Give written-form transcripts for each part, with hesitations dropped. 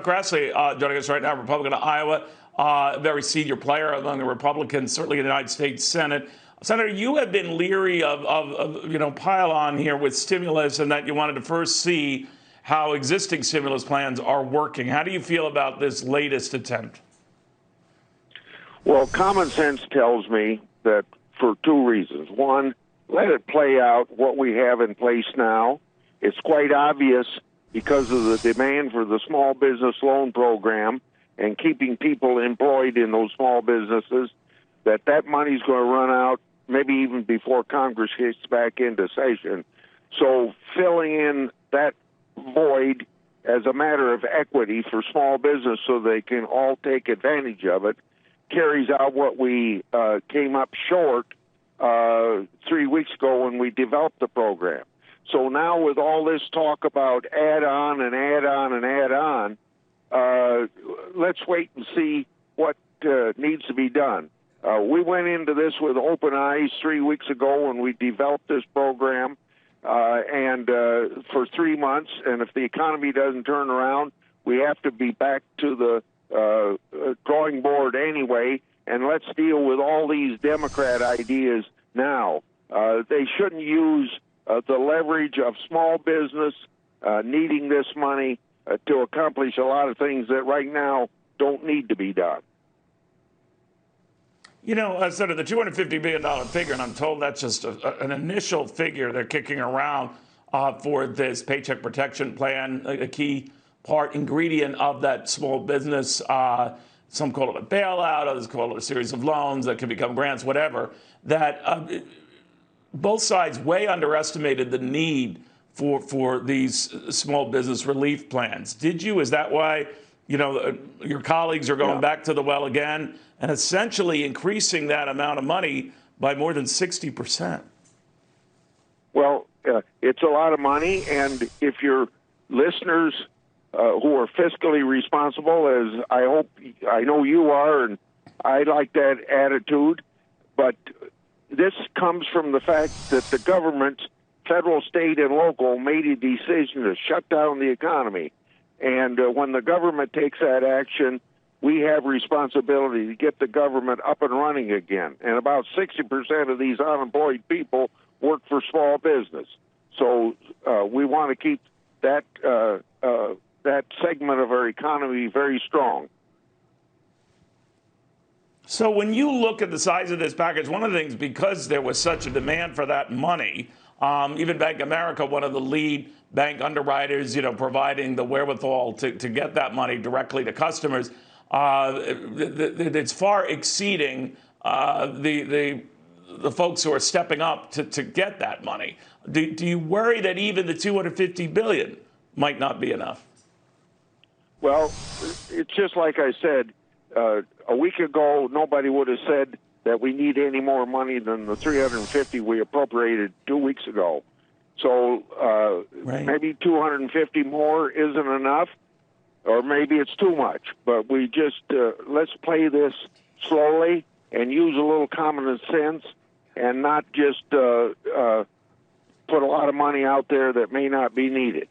Grassley joining us right now, Republican of Iowa, very senior player among the Republicans, certainly in the United States Senate. Senator, you have been leery of pile on here with stimulus, and that you wanted to first see how existing stimulus plans are working. How do you feel about this latest attempt? Well, common sense tells me that for two reasons. One, let it play out what we have in place now. It's quite obvious because of the demand for the small business loan program and keeping people employed in those small businesses that money's going to run out maybe even before Congress gets back into session. So filling in that void as a matter of equity for small business so they can all take advantage of it carries out what we came up short 3 weeks ago when we developed the program. So now with all this talk about add on and add on and add on, let's wait and see what needs to be done. We went into this with open eyes 3 weeks ago when we developed this program, and for 3 months. And if the economy doesn't turn around, we have to be back to the drawing board anyway. And let's deal with all these Democrat ideas now. They shouldn't use the leverage of small business needing this money to accomplish a lot of things that right now don't need to be done. You know, Senator, the $250 billion figure, and I'm told that's just an initial figure they're kicking around for this Paycheck Protection Plan, a key ingredient of that small business. Some call it a bailout, others call it a series of loans that can become grants, whatever. That both sides way underestimated the need for these small business relief plans. Did you? Is that why, your colleagues are going back to the well again and essentially increasing that amount of money by more than 60%? Well, it's a lot of money, and if your listeners who are fiscally responsible, as I know you are, and I like that attitude, but this comes from the fact that the government, federal, state, and local, made a decision to shut down the economy. And when the government takes that action, we have responsibility to get the government up and running again. And about 60% of these unemployed people work for small business. So we want to keep that segment of our economy very strong. So when you look at the size of this package, one of the things, because there was such a demand for that money, even Bank of America, one of the lead bank underwriters, providing the wherewithal to get that money directly to customers, it's far exceeding the folks who are stepping up to get that money. Do you worry that even the $250 billion might not be enough? Well, it's just like I said, a week ago, nobody would have said that we need any more money than the $350 we appropriated 2 weeks ago. So maybe 250 more isn't enough, or maybe it's too much. But we just let's play this slowly and use a little common sense, and not just put a lot of money out there that may not be needed.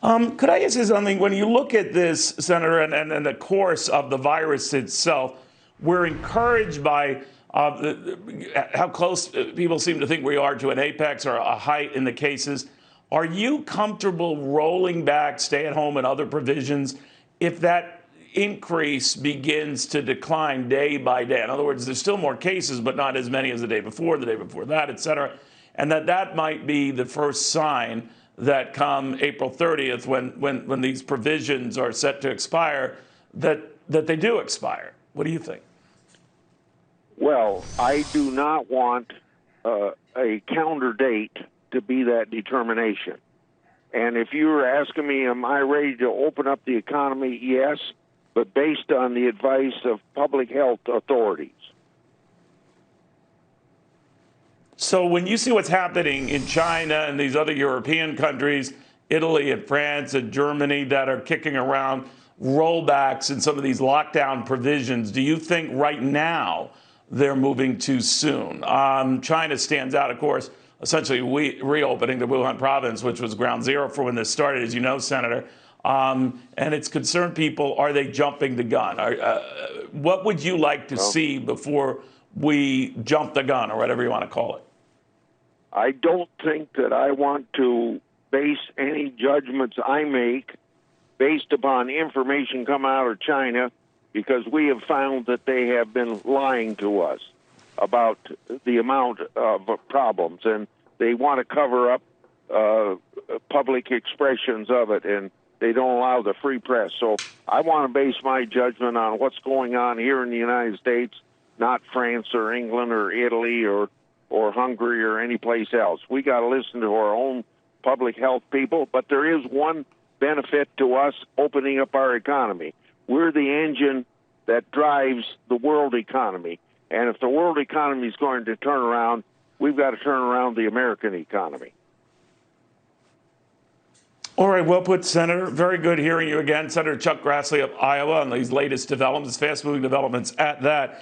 Could I ask you something? When you look at this, Senator, and the course of the virus itself, we're encouraged by how close people seem to think we are to an apex or a height in the cases. Are you comfortable rolling back stay-at-home and other provisions if that increase begins to decline day by day? In other words, there's still more cases, but not as many as the day before that, et cetera, and that might be the first sign that come April 30th, when these provisions are set to expire, that they do expire. What do you think? Well, I do not want a calendar date to be that determination. And if you were asking me, am I ready to open up the economy? Yes, but based on the advice of public health authorities. So when you see what's happening in China and these other European countries, Italy and France and Germany, that are kicking around rollbacks in some of these lockdown provisions, do you think right now they're moving too soon? China stands out, of course, essentially reopening the Wuhan province, which was ground zero for when this started, as you know, Senator. And it's concerned people, are they jumping the gun? What would you like to see before we jump the gun, or whatever you want to call it? I don't think that I want to base any judgments I make based upon information come out of China, because we have found that they have been lying to us about the amount of problems, and they want to cover up public expressions of it, and they don't allow the free press. So I want to base my judgment on what's going on here in the United States, not France or England or Italy or Hungary or any place else. We got to listen to our own public health people, but there is one benefit to us opening up our economy. We're the engine that drives the world economy. And if the world economy is going to turn around, we've got to turn around the American economy. All right, well put, Senator. Very good hearing you again. Senator Chuck Grassley of Iowa on these latest developments, fast-moving developments at that.